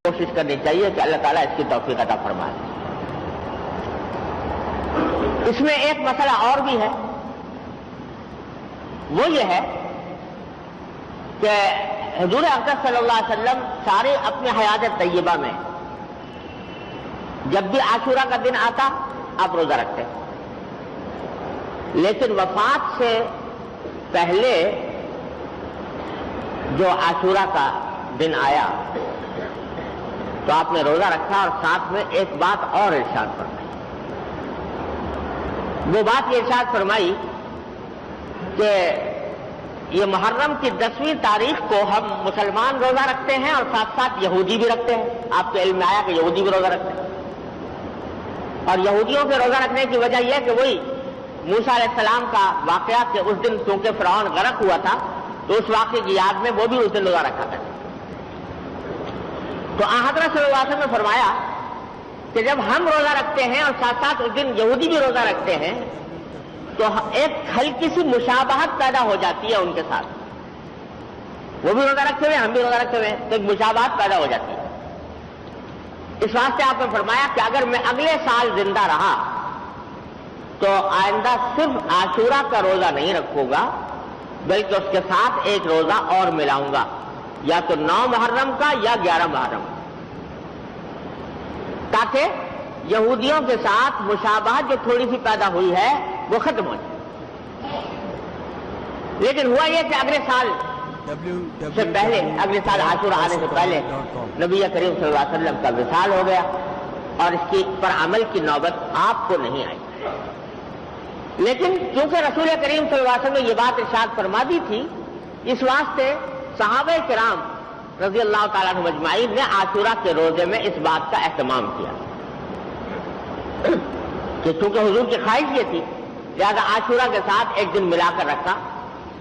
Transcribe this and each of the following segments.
کوشش کرنی چاہیے کہ اللہ تعالیٰ اس کی توفیق عطا فرمائے۔ اس میں ایک مسئلہ اور بھی ہے، وہ یہ ہے کہ حضور اقدس صلی اللہ علیہ وسلم سارے اپنے حیات طیبہ میں جب بھی عاشورہ کا دن آتا آپ روزہ رکھتے، لیکن وفات سے پہلے جو عاشورہ کا دن آیا تو آپ نے روزہ رکھا، اور ساتھ میں ایک بات اور ارشاد فرمائی۔ وہ بات یہ ارشاد فرمائی کہ یہ محرم کی 10ویں تاریخ کو ہم مسلمان روزہ رکھتے ہیں اور ساتھ ساتھ یہودی بھی رکھتے ہیں۔ آپ کے علم میں آیا کہ یہودی بھی روزہ رکھتے ہیں، اور یہودیوں کے روزہ رکھنے کی وجہ یہ ہے کہ وہی موسیٰ علیہ السلام کا واقعہ کہ اس دن چونکہ فرعون غرق ہوا تھا تو اس واقعے کی یاد میں وہ بھی اس دن روزہ رکھا کرتے۔ تو حضرت صلی اللہ علیہ وسلم نے فرمایا کہ جب ہم روزہ رکھتے ہیں اور ساتھ ساتھ اس دن یہودی بھی روزہ رکھتے ہیں تو ایک ہلکی سی مشابہت پیدا ہو جاتی ہے ان کے ساتھ، وہ بھی روزہ رکھتے ہوئے ہم بھی روزہ رکھتے ہوئے، تو ایک مشابہت پیدا ہو جاتی ہے۔ اس واسطے آپ نے فرمایا کہ اگر میں اگلے سال زندہ رہا تو آئندہ صرف عاشورہ کا روزہ نہیں رکھوں گا بلکہ اس کے ساتھ ایک روزہ اور ملاؤں گا، یا تو 9 محرم کا یا 11 محرم، تاکہ یہودیوں کے ساتھ مشابہت جو تھوڑی سی پیدا ہوئی ہے وہ ختم ہو جائے۔ لیکن ہوا یہ کہ اگلے سال سے پہلے، اگلے سال عاشورہ آنے سے پہلے نبی کریم صلی اللہ علیہ وسلم کا وصال ہو گیا اور اس کی پر عمل کی نوبت آپ کو نہیں آئی۔ لیکن چونکہ رسول کریم صلی اللہ علیہ وسلم نے یہ بات ارشاد فرما دی تھی، اس واسطے صحابہ کرام رضی اللہ تعالیٰ عنہم اجمعین نے عاشورہ کے روزے میں اس بات کا اہتمام کیا کہ چونکہ حضور کی خواہش یہ تھی لہذا عاشورہ کے ساتھ ایک دن ملا کر رکھا،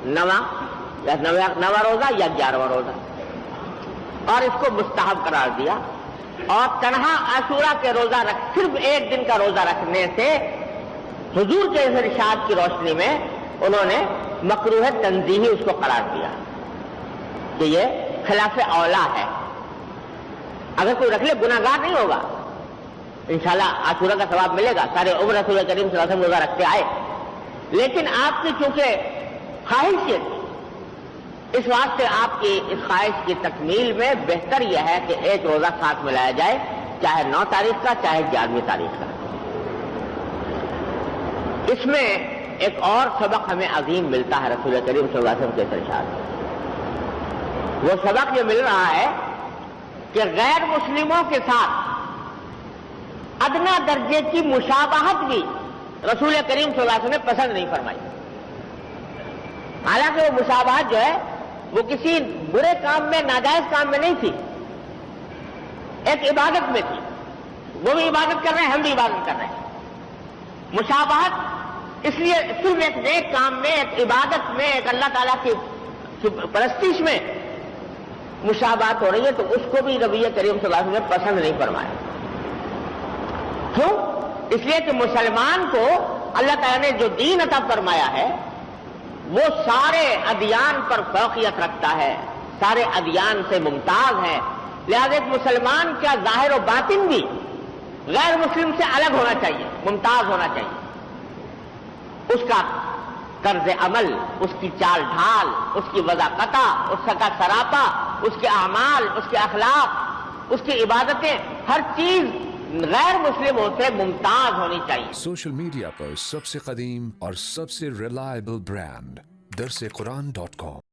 9واں روزہ یا 11واں روزہ، اور اس کو مستحب قرار دیا۔ اور تنہا عاشورہ کے روزہ صرف ایک دن کا روزہ رکھنے سے حضور کے اس ارشاد کی روشنی میں انہوں نے مکروہ تنزیہی اس کو قرار دیا کہ یہ خلاف اولا ہے۔ اگر کوئی رکھ لے گناہگار نہیں ہوگا، انشاءاللہ عاشورہ کا ثواب ملے گا، سارے عمر رسول کریم صلی اللہ علیہ وسلم روزہ رکھتے آئے، لیکن آپ کی چونکہ خواہش یہ تھی، اس واسطے آپ کی اس خواہش کی تکمیل میں بہتر یہ ہے کہ ایک روزہ ساتھ ملایا جائے، چاہے 9 تاریخ کا چاہے 11ویں تاریخ کا۔ اس میں ایک اور سبق ہمیں عظیم ملتا ہے رسول کریم صلی اللہ علیہ وسلم کے ارشاد سے۔ وہ سبق یہ مل رہا ہے کہ غیر مسلموں کے ساتھ ادنا درجے کی مشابہت بھی رسول کریم صلی اللہ علیہ وسلم نے پسند نہیں فرمائی۔ حالانکہ وہ مشابہت جو ہے وہ کسی برے کام میں، ناجائز کام میں نہیں تھی، ایک عبادت میں تھی، وہ بھی عبادت کر رہے ہیں ہم بھی عبادت کر رہے ہیں۔ مشابہت اس لیے صرف ایک نیک کام میں، ایک عبادت میں، ایک اللہ تعالیٰ کی پرستش میں مشابہت ہو رہی ہے، تو اس کو بھی نبی کریم صلی اللہ علیہ وسلم نے پسند نہیں فرمایا۔ کیوں؟ اس لیے کہ مسلمان کو اللہ تعالیٰ نے جو دین عطا فرمایا ہے وہ سارے ادیان پر فوقیت رکھتا ہے، سارے ادیان سے ممتاز ہے، لہذا ایک مسلمان کا ظاہر و باطن بھی غیر مسلم سے الگ ہونا چاہیے، ممتاز ہونا چاہیے۔ اس کا طرز عمل، اس کی چال ڈھال، اس کی وضاحت، اس کا سراپا، اس کے اعمال، اس کے اخلاق، اس کی عبادتیں، ہر چیز غیر مسلموں سے ممتاز ہونی چاہیے۔ سوشل میڈیا پر سب سے قدیم اور سب سے ریلائبل برانڈ درسقرآن.com